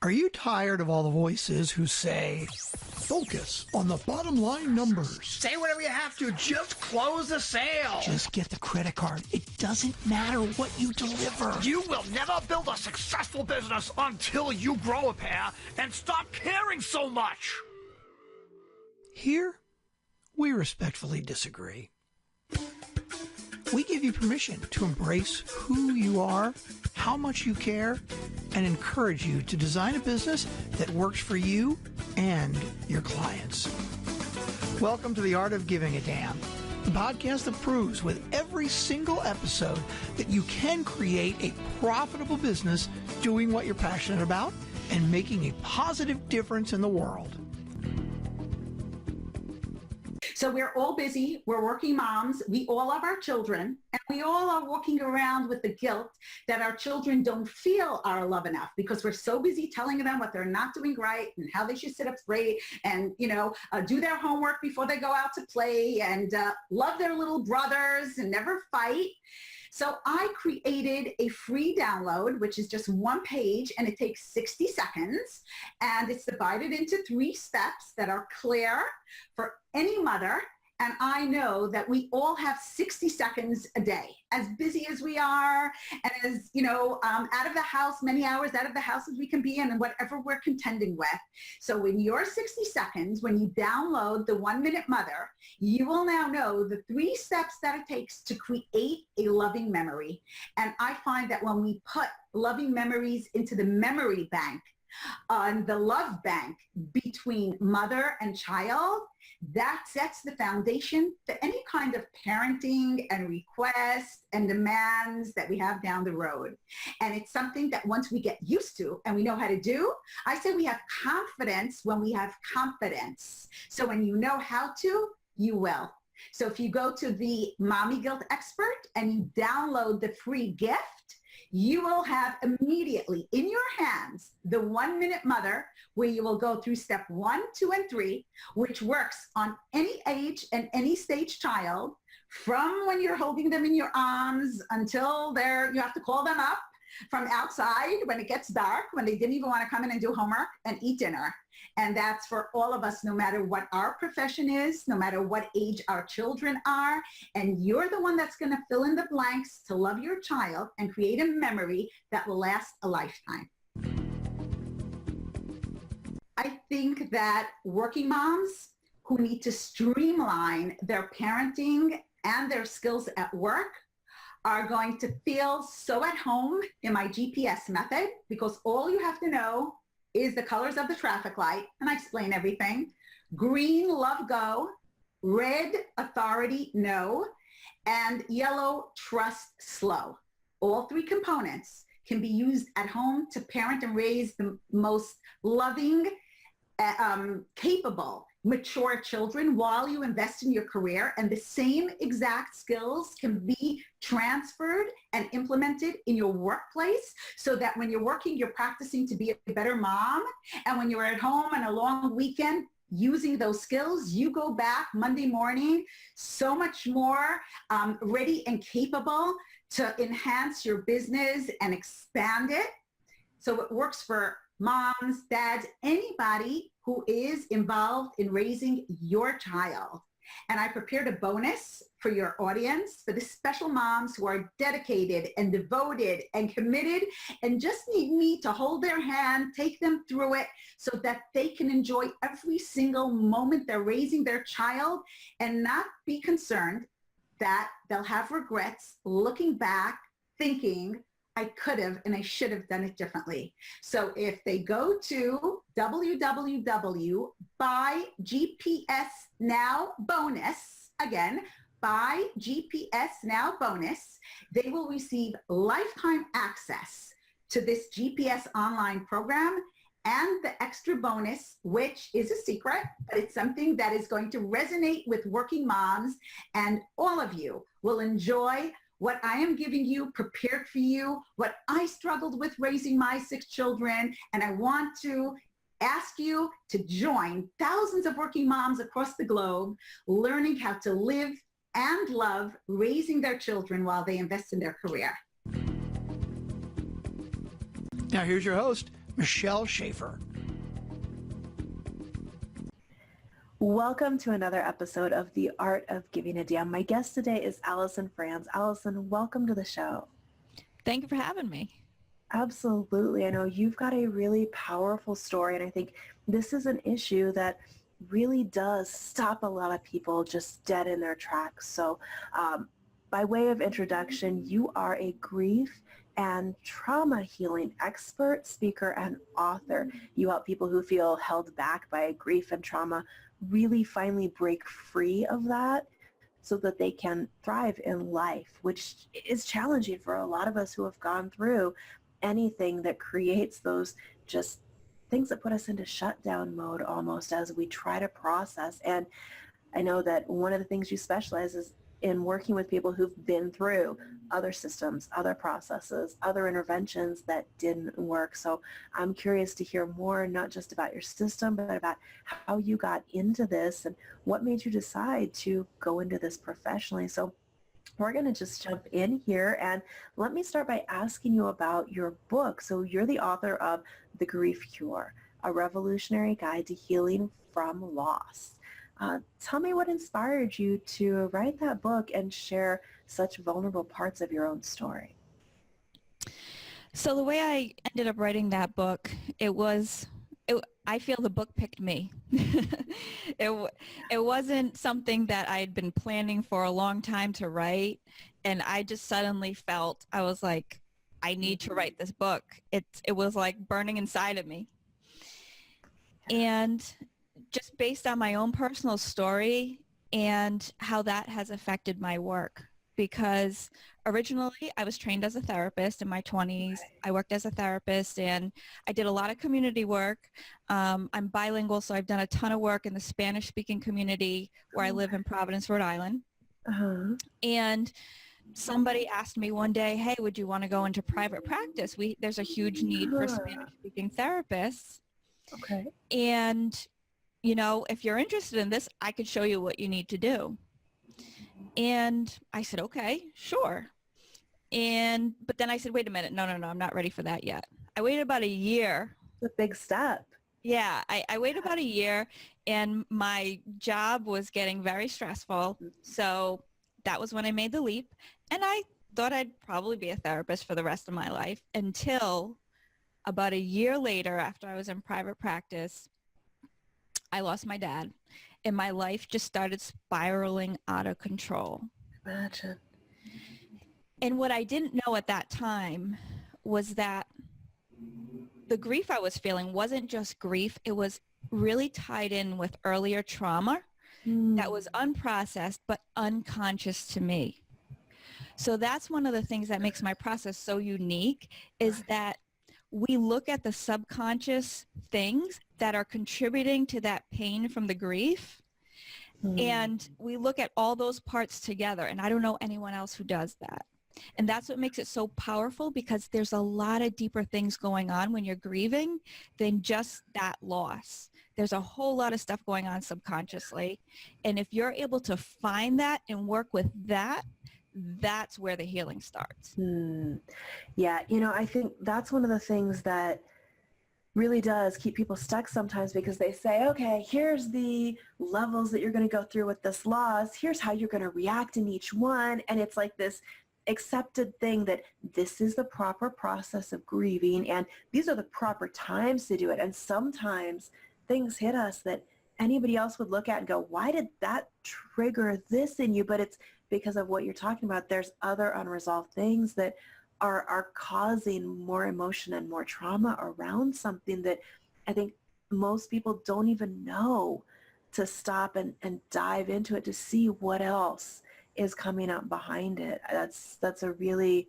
Are you tired of all the voices who say, focus on the bottom line numbers? Say whatever you have to, just close the sale. Just get the credit card. It doesn't matter what you deliver. You will never build a successful business until you grow a pair and stop caring so much. Here, we respectfully disagree. We give you permission to embrace who you are, how much you care, and encourage you to design a business that works for you and your clients. Welcome to The Art of Giving a Damn, the podcast that proves with every single episode that you can create a profitable business doing what you're passionate about and making a positive difference in the world. So we're all busy, we're working moms, we all have our children, and we all are walking around with the guilt that our children don't feel our love enough because we're so busy telling them what they're not doing right and how they should sit up straight and, do their homework before they go out to play and love their little brothers and never fight. So I created a free download, which is just one page, and it takes 60 seconds, and it's divided into 3 steps that are clear for any mother. And I know that we all have 60 seconds a day, as busy as we are, and as, out of the house, many hours out of the house as we can be in, and whatever we're contending with. So in your 60 seconds, when you download the 1 Minute Mother, you will now know the 3 steps that it takes to create a loving memory. And I find that when we put loving memories into the memory bank, on the love bank between mother and child, that sets the foundation for any kind of parenting and requests and demands that we have down the road. And it's something that once we get used to and we know how to do, I say we have confidence when we have confidence. So when you know how to, you will. So if you go to the Mommy Guilt Expert and you download the free gift, you will have immediately in your hands the 1 Minute Mother, where you will go through step 1, 2, and 3, which works on any age and any stage child, from when you're holding them in your arms until you have to call them up from outside when it gets dark, when they didn't even want to come in and do homework and eat dinner. And that's for all of us, no matter what our profession is, no matter what age our children are. And you're the one that's going to fill in the blanks to love your child and create a memory that will last a lifetime. I think that working moms who need to streamline their parenting and their skills at work are going to feel so at home in my GPS method, because all you have to know is the colors of the traffic light, and I explain everything. Green, love, go. Red, authority, no. And yellow, trust, slow. All 3 components can be used at home to parent and raise the most loving, capable, mature children while you invest in your career, and the same exact skills can be transferred and implemented in your workplace, so that when you're working, you're practicing to be a better mom, and when you're at home on a long weekend, using those skills, you go back Monday morning so much more ready and capable to enhance your business and expand it. So it works for moms, dads, anybody who is involved in raising your child. And I prepared a bonus for your audience, for the special moms who are dedicated and devoted and committed and just need me to hold their hand, take them through it so that they can enjoy every single moment they're raising their child and not be concerned that they'll have regrets looking back, thinking, I could have and I should have done it differently. So if they go to www.buygpsnowbonus, again, buygpsnowbonus, they will receive lifetime access to this GPS online program and the extra bonus, which is a secret, but it's something that is going to resonate with working moms, and all of you will enjoy what I am giving you, prepared for you, what I struggled with raising my 6 children, and I want to ask you to join thousands of working moms across the globe, learning how to live and love raising their children while they invest in their career. Now here's your host, Michelle Schaefer. Welcome to another episode of The Art of Giving a Damn. My guest today is Alyson Franz. Alyson, welcome to the show. Thank you for having me. Absolutely. I know you've got a really powerful story, and I think this is an issue that really does stop a lot of people just dead in their tracks. So by way of introduction, you are a grief and trauma healing expert, speaker, and author. You help people who feel held back by grief and trauma really finally break free of that so that they can thrive in life, which is challenging for a lot of us who have gone through anything that creates those just things that put us into shutdown mode almost as we try to process. And I know that one of the things you specialize is in working with people who've been through other systems, other processes, other interventions that didn't work. So I'm curious to hear more, not just about your system, but about how you got into this and what made you decide to go into this professionally. So we're going to just jump in here, and let me start by asking you about your book. So you're the author of The Grief Cure, a revolutionary guide to healing from loss. Tell me what inspired you to write that book and share such vulnerable parts of your own story. So the way I ended up writing that book, I feel the book picked me. It wasn't something that I had been planning for a long time to write, and I just suddenly felt, I was like, I need to write this book. It was like burning inside of me. And just based on my own personal story and how that has affected my work. Because originally I was trained as a therapist in my 20s. I worked as a therapist and I did a lot of community work. I'm bilingual, so I've done a ton of work in the Spanish-speaking community where I live in Providence, Rhode Island. Uh-huh. And somebody asked me one day, hey, would you want to go into private practice? There's a huge need for Spanish-speaking therapists. Okay. And, you know, if you're interested in this, I could show you what you need to do. And I said, okay, sure. But then I said, wait a minute. No, I'm not ready for that yet. I waited about a year. It's a big step. Yeah, I waited about a year, and my job was getting very stressful. So that was when I made the leap. And I thought I'd probably be a therapist for the rest of my life until about a year later, after I was in private practice, I lost my dad. And my life just started spiraling out of control. Imagine. And what I didn't know at that time was that the grief I was feeling wasn't just grief. It was really tied in with earlier trauma that was unprocessed but unconscious to me. So that's one of the things that makes my process so unique, is that we look at the subconscious things that are contributing to that pain from the grief, and we look at all those parts together, and I don't know anyone else who does that. And that's what makes it so powerful, because there's a lot of deeper things going on when you're grieving than just that loss. There's a whole lot of stuff going on subconsciously, and if you're able to find that and work with that, that's where the healing starts. Yeah, you know, I think that's one of the things that really does keep people stuck sometimes, because they say, okay, here's the levels that you're going to go through with this loss. Here's how you're going to react in each one. And it's like this accepted thing that this is the proper process of grieving, and these are the proper times to do it. And sometimes things hit us that anybody else would look at and go, why did that trigger this in you? But it's because of what you're talking about. There's other unresolved things that are causing more emotion and more trauma around something that I think most people don't even know to stop and dive into it to see what else is coming up behind it. That's a really,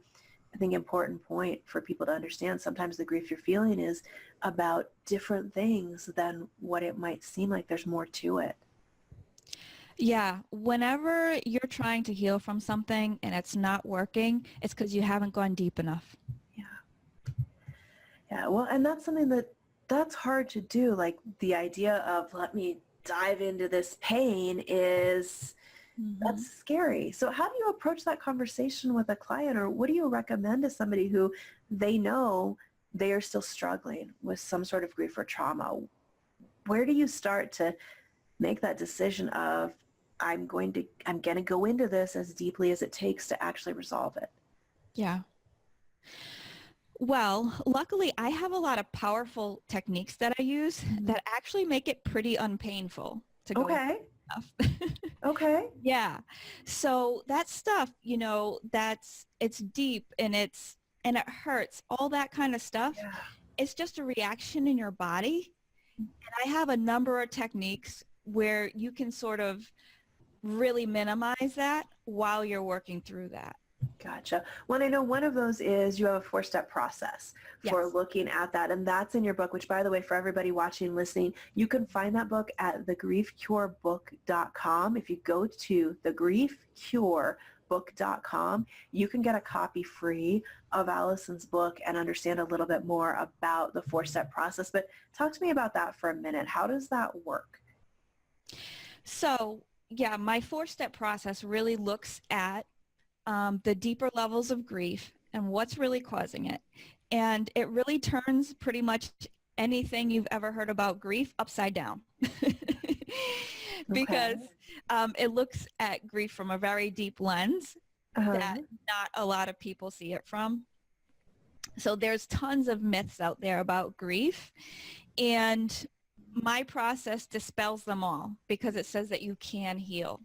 I think, important point for people to understand. Sometimes the grief you're feeling is about different things than what it might seem like. There's more to it. Yeah, whenever you're trying to heal from something and it's not working, it's because you haven't gone deep enough. Yeah, well, and that's something that's hard to do. Like the idea of, let me dive into this pain is, that's scary. So how do you approach that conversation with a client, or what do you recommend to somebody who they know they are still struggling with some sort of grief or trauma, where do you start to make that decision of, I'm going to go into this as deeply as it takes to actually resolve it? Yeah. Well, luckily I have a lot of powerful techniques that I use that actually make it pretty unpainful to go into stuff. Okay. Yeah. So that stuff, it's deep and it hurts, all that kind of stuff. Yeah. It's just a reaction in your body. And I have a number of techniques where you can sort of really minimize that while you're working through that. Gotcha. Well, I know one of those is you have a 4-step process for Yes. looking at that. And that's in your book, which, by the way, for everybody watching, listening, you can find that book at thegriefcurebook.com. If you go to thegriefcurebook.com, you can get a copy free of Alyson's book and understand a little bit more about the 4-step process. But talk to me about that for a minute. How does that work? So, yeah, my 4-step process really looks at the deeper levels of grief and what's really causing it. And it really turns pretty much anything you've ever heard about grief upside down. Because it looks at grief from a very deep lens that not a lot of people see it from. So there's tons of myths out there about grief, and my process dispels them all because it says that you can heal.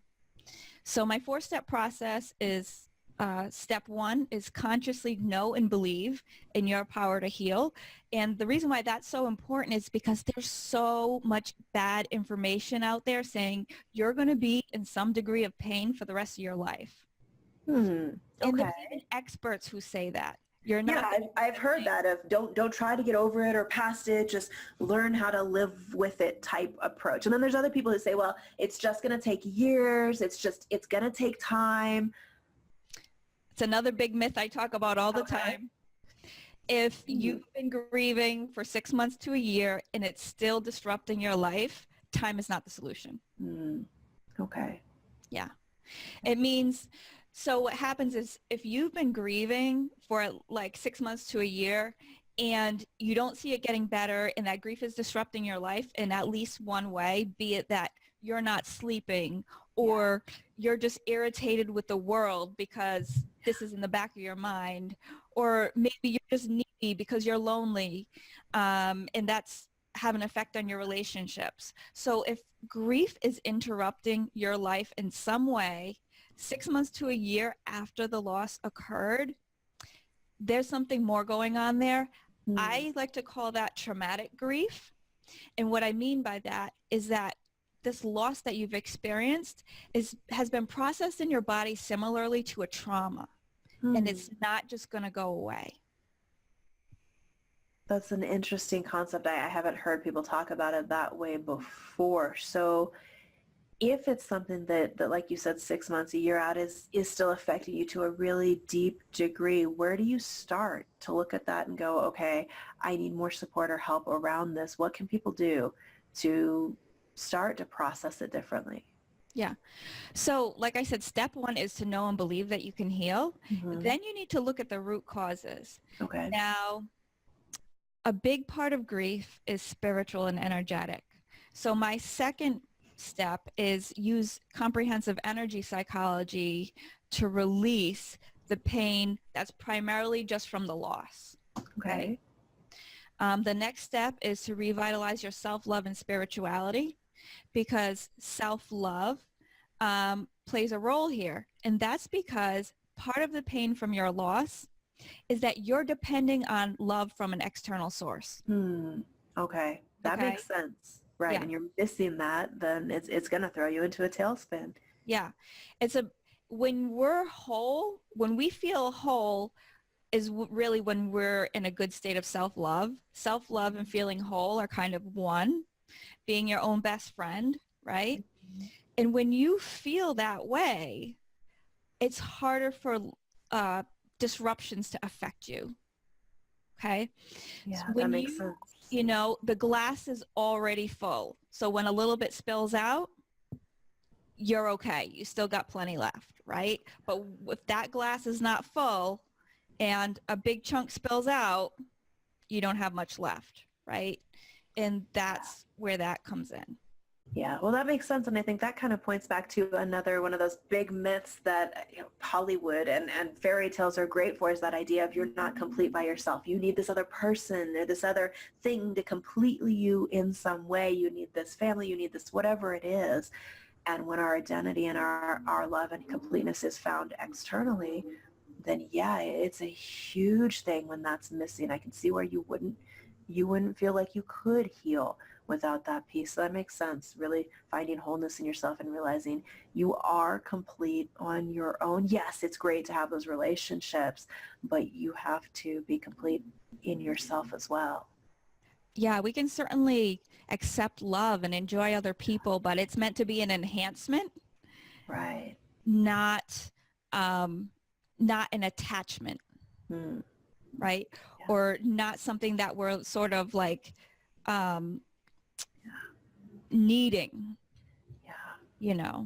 So my 4-step process is step 1 is consciously know and believe in your power to heal. And the reason why that's so important is because there's so much bad information out there saying you're going to be in some degree of pain for the rest of your life. And there's even experts who say that. You're not. Yeah, I've heard that of don't try to get over it or past it, just learn how to live with it type approach. And then there's other people who say, well, it's just going to take years. It's going to take time. It's another big myth I talk about all the time. If you've been grieving for 6 months to a year and it's still disrupting your life, time is not the solution. Okay. Yeah. It means, so what happens is if you've been grieving for like 6 months to a year and you don't see it getting better and that grief is disrupting your life in at least one way, be it that you're not sleeping or you're just irritated with the world because this is in the back of your mind, or maybe you're just needy because you're lonely, and that's have an effect on your relationships. So if grief is interrupting your life in some way 6 months to a year after the loss occurred, there's something more going on there. I like to call that traumatic grief. And what I mean by that is that this loss that you've experienced has been processed in your body similarly to a trauma, and it's not just going to go away. That's an interesting concept. I haven't heard people talk about it that way before. So if it's something that like you said, 6 months, a year out is still affecting you to a really deep degree, where do you start to look at that and go, okay, I need more support or help around this? What can people do to start to process it differently? Yeah. So like I said, step 1 is to know and believe that you can heal. Then you need to look at the root causes. Okay. Now, a big part of grief is spiritual and energetic. So my second step is use comprehensive energy psychology to release the pain that's primarily just from the loss. Okay. The next step is to revitalize your self-love and spirituality, because self-love plays a role here. And that's because part of the pain from your loss is that you're depending on love from an external source. Okay. That makes sense. Right. Yeah. And you're missing that, then it's going to throw you into a tailspin. Yeah. When we're whole, when we feel whole is really when we're in a good state of self-love. Self-love and feeling whole are kind of one, being your own best friend, right? And when you feel that way, it's harder for disruptions to affect you. Okay? Yeah, So that makes sense. You know, the glass is already full. So when a little bit spills out, you're okay. You still got plenty left, right? But if that glass is not full and a big chunk spills out, you don't have much left, right? And that's where that comes in. Yeah, well, that makes sense. And I think that kind of points back to another one of those big myths that Hollywood and fairy tales are great for, is that idea of you're not complete by yourself. You need this other person or this other thing to complete you in some way. You need this family, you need this whatever it is. And when our identity and our love and completeness is found externally, then yeah, it's a huge thing when that's missing. I can see where you wouldn't feel like you could heal without that piece. So that makes sense. Really finding wholeness in yourself and realizing you are complete on your own. Yes, it's great to have those relationships, but you have to be complete in yourself as well. Yeah, we can certainly accept love and enjoy other people, but it's meant to be an enhancement, Right. not an attachment, right? Yeah. Or not something that we're sort of like needing. Yeah.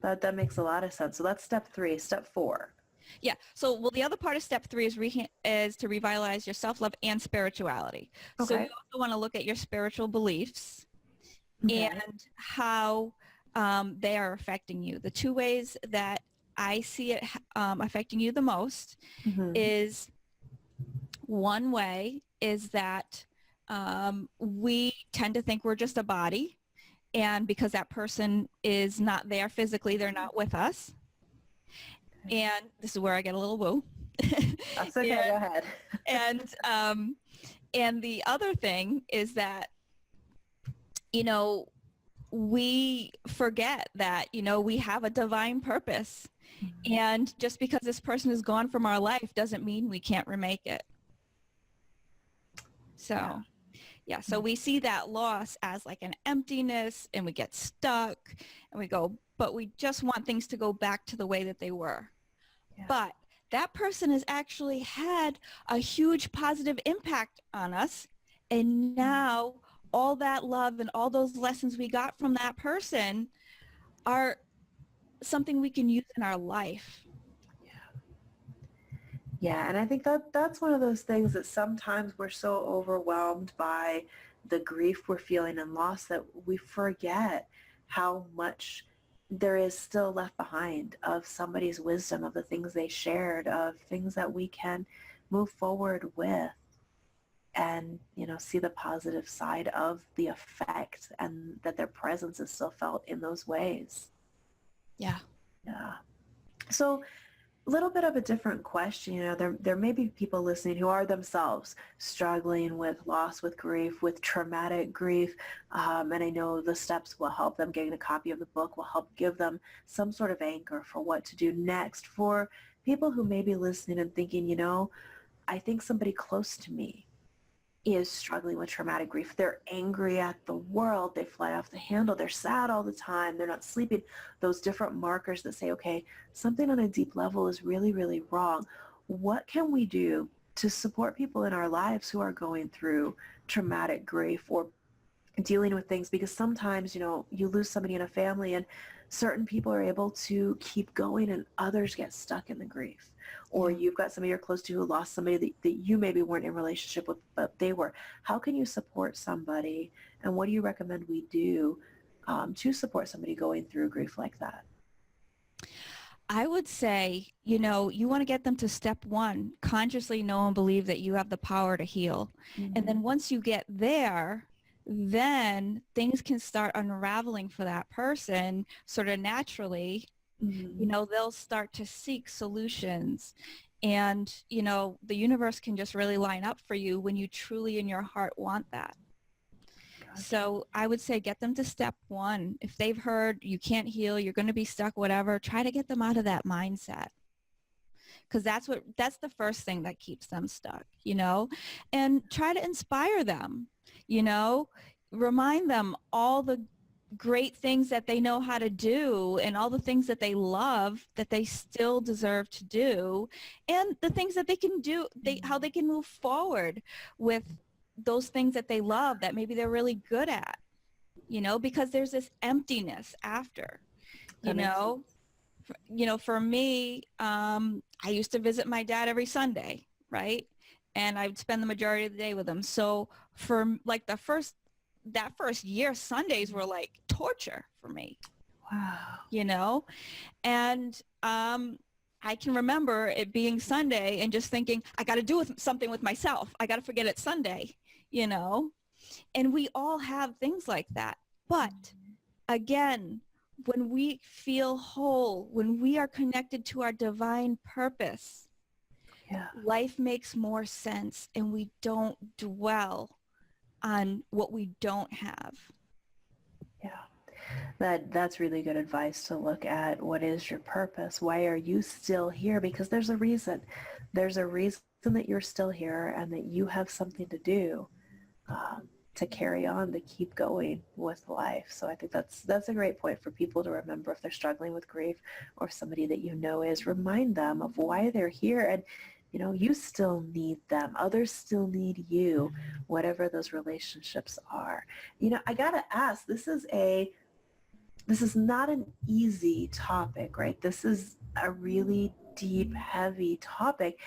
That makes a lot of sense. So that's step 3. Step 4. Yeah. So, well, the other part of step 3 is to revitalize your self-love and spirituality. Okay. So you also want to look at your spiritual beliefs and how they are affecting you. The 2 ways that I see it affecting you the most is, one way is that we tend to think we're just a body, and because that person is not there physically, they're not with us. And this is where I get a little woo. That's okay, go ahead. And the other thing is that, we forget that, we have a divine purpose. And just because this person is gone from our life doesn't mean we can't remake it. So, so we see that loss as like an emptiness, and we get stuck and we go, but we just want things to go back to the way that they were. Yeah. But that person has actually had a huge positive impact on us. And now all that love and all those lessons we got from that person are something we can use in our life. Yeah, and I think that's one of those things that sometimes we're so overwhelmed by the grief we're feeling and loss that we forget how much there is still left behind of somebody's wisdom, of the things they shared, of things that we can move forward with and, see the positive side of the effect, and that their presence is still felt in those ways. Yeah. Yeah. So a little bit of a different question. There may be people listening who are themselves struggling with loss, with grief, with traumatic grief. And I know the steps will help them. Getting a copy of the book will help give them some sort of anchor for what to do next. For people who may be listening and thinking, I think somebody close to me is struggling with traumatic grief. They're angry at the world. They fly off the handle. They're sad all the time. They're not sleeping. Those different markers that say, okay, something on a deep level is really, really wrong. What can we do to support people in our lives who are going through traumatic grief or dealing with things? Because sometimes, you lose somebody in a family and certain people are able to keep going and others get stuck in the grief. Or you've got somebody you're close to who lost somebody that you maybe weren't in relationship with, but they were. How can you support somebody? And what do you recommend we do to support somebody going through grief like that? I would say, you want to get them to step 1, consciously know and believe that you have the power to heal. And then once you get there, then things can start unraveling for that person sort of naturally. They'll start to seek solutions, and, the universe can just really line up for you when you truly in your heart want that. Gotcha. So I would say get them to step 1. If they've heard you can't heal, you're going to be stuck, whatever, try to get them out of that mindset. Because that's the first thing that keeps them stuck, and try to inspire them, remind them all the great things that they know how to do and all the things that they love that they still deserve to do, and the things that they can do, how they can move forward with those things that they love that maybe they're really good at, because there's this emptiness after, for me, I used to visit my dad every Sunday, right? and I'd spend the majority of the day with them. So for like that first year, Sundays were like torture for me. Wow. You know, and I can remember it being Sunday and just thinking, I got to do something with myself. I got to forget it's Sunday, you know, and we all have things like that. But again, when we feel whole, when we are connected to our divine purpose, Yeah. life makes more sense, and we don't dwell on what we don't have. Yeah. That's really good advice, to look at what is your purpose. Why are you still here? Because there's a reason. There's a reason that you're still here, and that you have something to do to carry on, to keep going with life. So I think that's a great point for people to remember if they're struggling with grief, or somebody that you know is. Remind them of why they're here, and you know, you still need them. Others still need you, whatever those relationships are. You know, I gotta ask, this is not an easy topic, right? This is a really deep, heavy topic,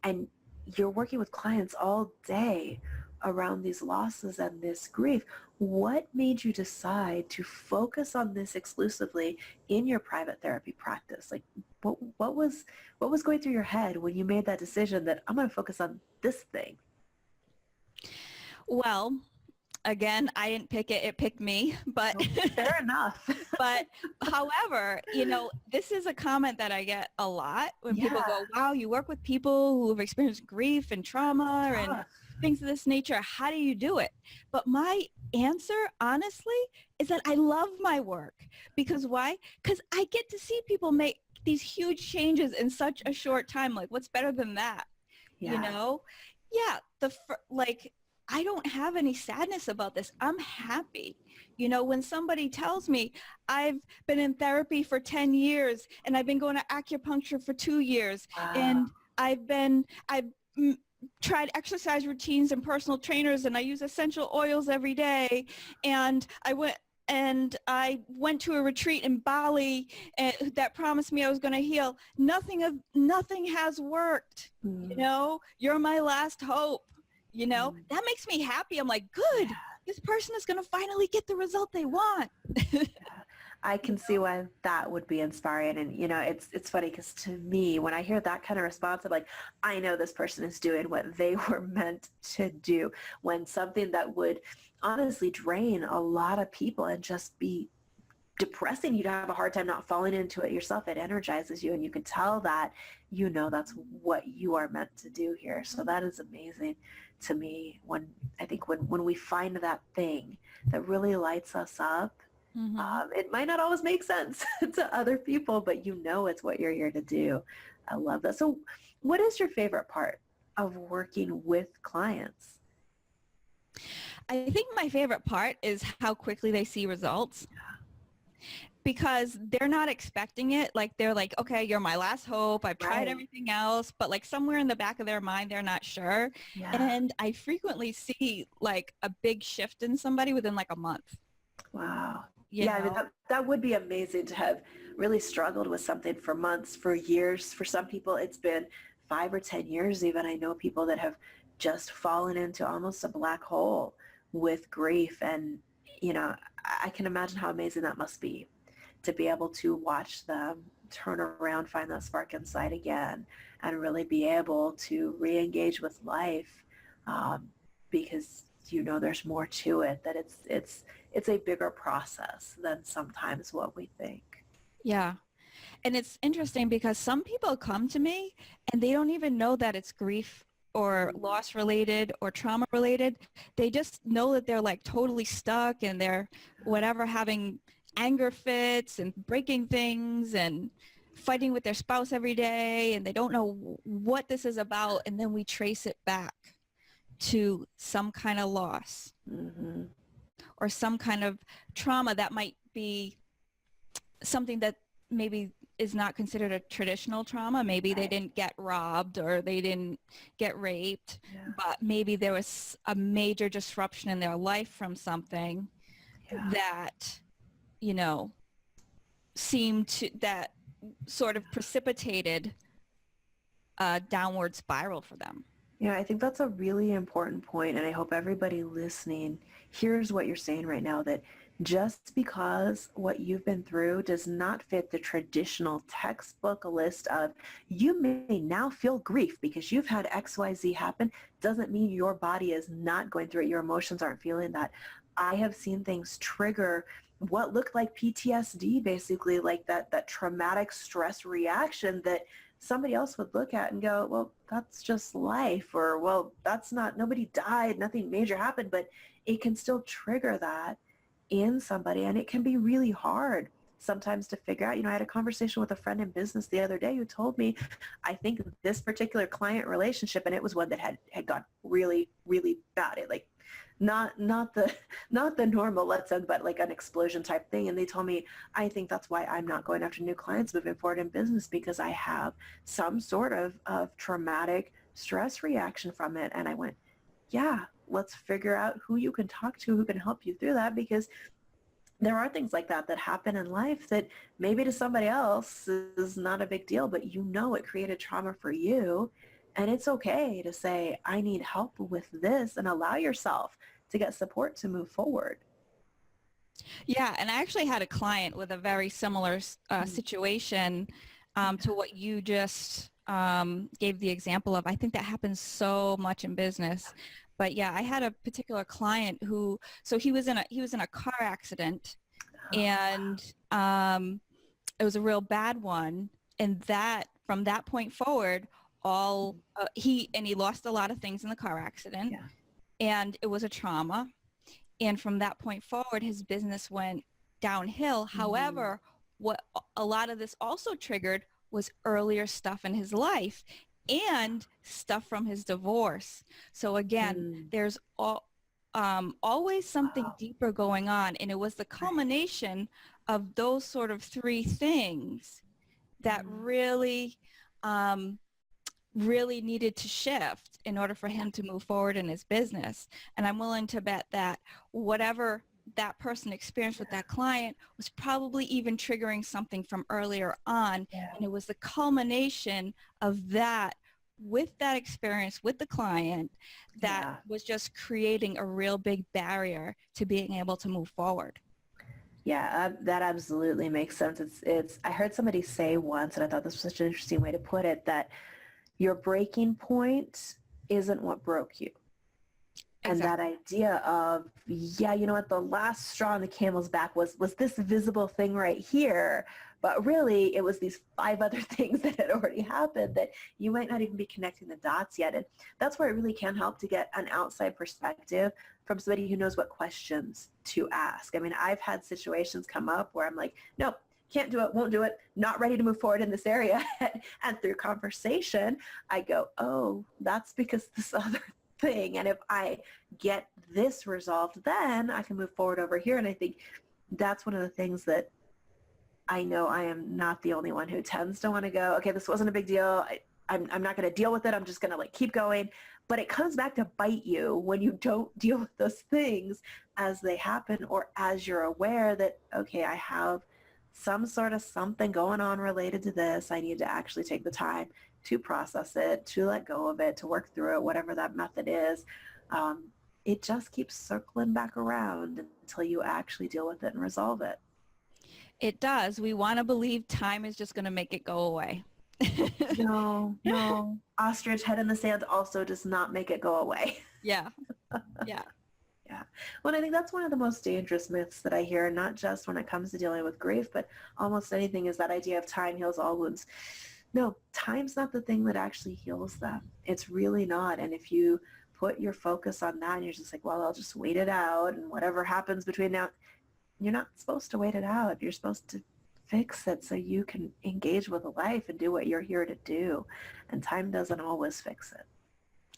and you're working with clients all day around these losses and this grief. What made you decide to focus on this exclusively in your private therapy practice? Like, what was going through your head when you made that decision that I'm going to focus on this thing? Well, again, I didn't pick it. It picked me, but Fair enough. but however, you know, this is a comment that I get a lot when people go, wow, you work with people who have experienced grief and trauma and things of this nature. How do you do it? But my answer, honestly, is that I love my work. Because why? Because I get to see people make these huge changes in such a short time. Like, what's better than that? Yeah. You know? Yeah. I don't have any sadness about this. I'm happy. You know, when somebody tells me I've been in therapy for 10 years and I've been going to acupuncture for 2 years, and I've tried exercise routines and personal trainers, and I use essential oils every day, and I went to a retreat in Bali that promised me I was going to heal. Nothing has worked. You know, you're my last hope. You know, that makes me happy. I'm like, good, this person is going to finally get the result they want. I can see why that would be inspiring. And, you know, it's funny because to me, when I hear that kind of response, I'm like, I know this person is doing what they were meant to do. When something that would honestly drain a lot of people and just be depressing, you'd have a hard time not falling into it yourself. It energizes you, and you can tell that, you know, that's what you are meant to do here. So that is amazing to me. When we find that thing that really lights us up, it might not always make sense to other people, but you know it's what you're here to do. I love that. So what is your favorite part of working with clients? I think my favorite part is how quickly they see results, because they're not expecting it. Like, they're like, okay, you're my last hope. I've tried everything else, but like somewhere in the back of their mind, they're not sure. And I frequently see like a big shift in somebody within like a month. Wow. You I mean, that would be amazing to have really struggled with something for months, for years. For some people, it's been 5 or 10 years even. I know people that have just fallen into almost a black hole with grief. And, you know, I can imagine how amazing that must be, to be able to watch them turn around, find that spark inside again, and really be able to re-engage with life, because, you know, there's more to it, that it's a bigger process than sometimes what we think. Yeah. And it's interesting because some people come to me and they don't even know that it's grief or loss related or trauma related. They just know that they're like totally stuck, and they're having anger fits and breaking things and fighting with their spouse every day, and they don't know what this is about. And then we trace it back to some kind of loss or some kind of trauma that might be something that maybe is not considered a traditional trauma. Maybe they didn't get robbed or they didn't get raped, but maybe there was a major disruption in their life from something that, you know, that sort of precipitated a downward spiral for them. Yeah, I think that's a really important point, and I hope everybody listening hears what you're saying right now, that just because what you've been through does not fit the traditional textbook list of you may now feel grief because you've had XYZ happen, doesn't mean your body is not going through it. Your emotions aren't feeling that. I have seen things trigger what looked like PTSD, basically, like that traumatic stress reaction that somebody else would look at and go, well, that's just life, or, well, that's not, nobody died, nothing major happened, but it can still trigger that in somebody, and it can be really hard sometimes to figure out. I had a conversation with a friend in business the other day who told me, I think this particular client relationship, and it was one that had gone really, really bad. It like not the normal let's end, but like an explosion type thing. And they told me, I think that's why I'm not going after new clients moving forward in business, because I have some sort of traumatic stress reaction from it. And I went, yeah, let's figure out who you can talk to, who can help you through that, because there are things like that happen in life that maybe to somebody else is not a big deal, but it created trauma for you. And it's okay to say, I need help with this, and allow yourself to get support to move forward. Yeah, and I actually had a client with a very similar situation to what you just gave the example of. I think that happens so much in business. But yeah, I had a particular client who, so he was in a car accident, and it was a real bad one. And that from that point forward, he lost a lot of things in the car accident, and it was a trauma. And from that point forward, his business went downhill. However, what a lot of this also triggered was earlier stuff in his life and stuff from his divorce. So again, there's always something deeper going on. And it was the culmination of those sort of three things that really needed to shift in order for him to move forward in his business. And I'm willing to bet that whatever that person experienced with that client was probably even triggering something from earlier on. And it was the culmination of that, with that experience with the client, that was just creating a real big barrier to being able to move forward. Yeah, that absolutely makes sense. I heard somebody say once, and I thought this was such an interesting way to put it, that your breaking point isn't what broke you. Exactly. And that idea of, the last straw on the camel's back was this visible thing right here, but really it was these 5 other things that had already happened that you might not even be connecting the dots yet. And that's where it really can help to get an outside perspective from somebody who knows what questions to ask. I mean, I've had situations come up where I'm like, nope, can't do it, won't do it, not ready to move forward in this area. And through conversation, I go, oh, that's because this other thing. And if I get this resolved, then I can move forward over here. And I think that's one of the things that I know I am not the only one who tends to want to go, okay, this wasn't a big deal. I'm not going to deal with it. I'm just going to keep going. But it comes back to bite you when you don't deal with those things as they happen, or as you're aware that, okay, I have some sort of something going on related to this. I need to actually take the time to process it, to let go of it, to work through it, whatever that method is. It just keeps circling back around until you actually deal with it and resolve it. It does. We want to believe time is just going to make it go away. No. Ostrich head in the sand also does not make it go away. Yeah. Well, I think that's one of the most dangerous myths that I hear, not just when it comes to dealing with grief, but almost anything, is that idea of time heals all wounds. No, time's not the thing that actually heals them. It's really not. And if you put your focus on that and you're just like, well, I'll just wait it out, and whatever happens between now, you're not supposed to wait it out. You're supposed to fix it so you can engage with life and do what you're here to do. And time doesn't always fix it.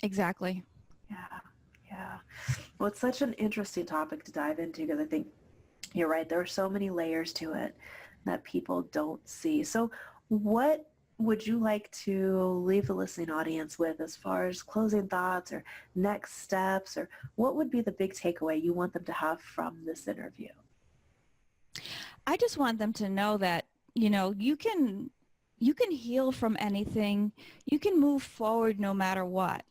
Exactly. Yeah. Well, it's such an interesting topic to dive into, because I think you're right. There are so many layers to it that people don't see. So what would you like to leave the listening audience with as far as closing thoughts or next steps, or what would be the big takeaway you want them to have from this interview? I just want them to know that, you can heal from anything. You can move forward no matter what.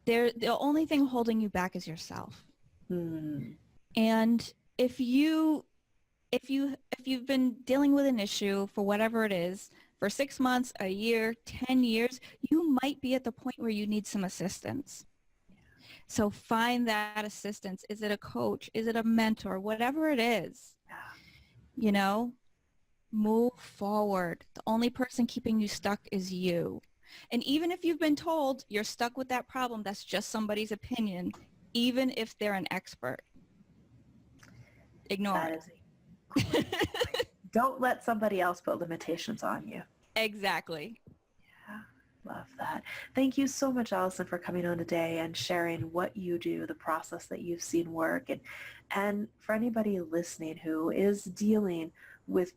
the only thing holding you back is yourself. Hmm. And if you've been dealing with an issue for whatever it is, for 6 months, a year, 10 years, you might be at the point where you need some assistance. So find that assistance. Is it a coach? Is it a mentor? Whatever it is, you know, move forward. The only person keeping you stuck is you. And even if you've been told you're stuck with that problem, that's just somebody's opinion, even if they're an expert. Ignore That it. is a great point. Don't let somebody else put limitations on you. Exactly. Yeah, love that. Thank you so much, Alyson, for coming on today and sharing what you do, the process that you've seen work. And for anybody listening who is dealing with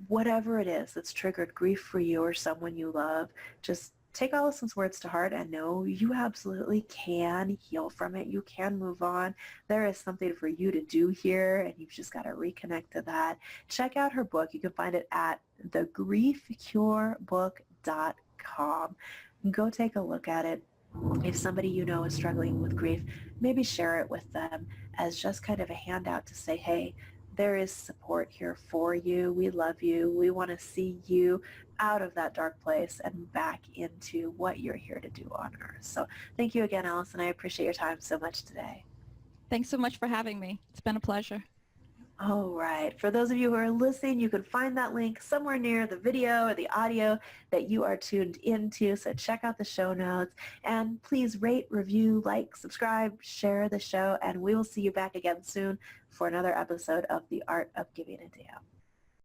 whatever it is that's triggered grief for you or someone you love, just take Alyson's words to heart and know you absolutely can heal from it. You can move on. There is something for you to do here, and you've just got to reconnect to that. Check out her book. You can find it at thegriefcurebook.com. Go take a look at it. If somebody you know is struggling with grief, maybe share it with them as just kind of a handout to say, hey, there is support here for you. We love you. We want to see you out of that dark place and back into what you're here to do on earth. So thank you again, Alyson. I appreciate your time so much today. Thanks so much for having me. It's been a pleasure. All right. For those of you who are listening, you can find that link somewhere near the video or the audio that you are tuned into. So check out the show notes and please rate, review, like, subscribe, share the show, and we will see you back again soon for another episode of The Art of Giving a Damn.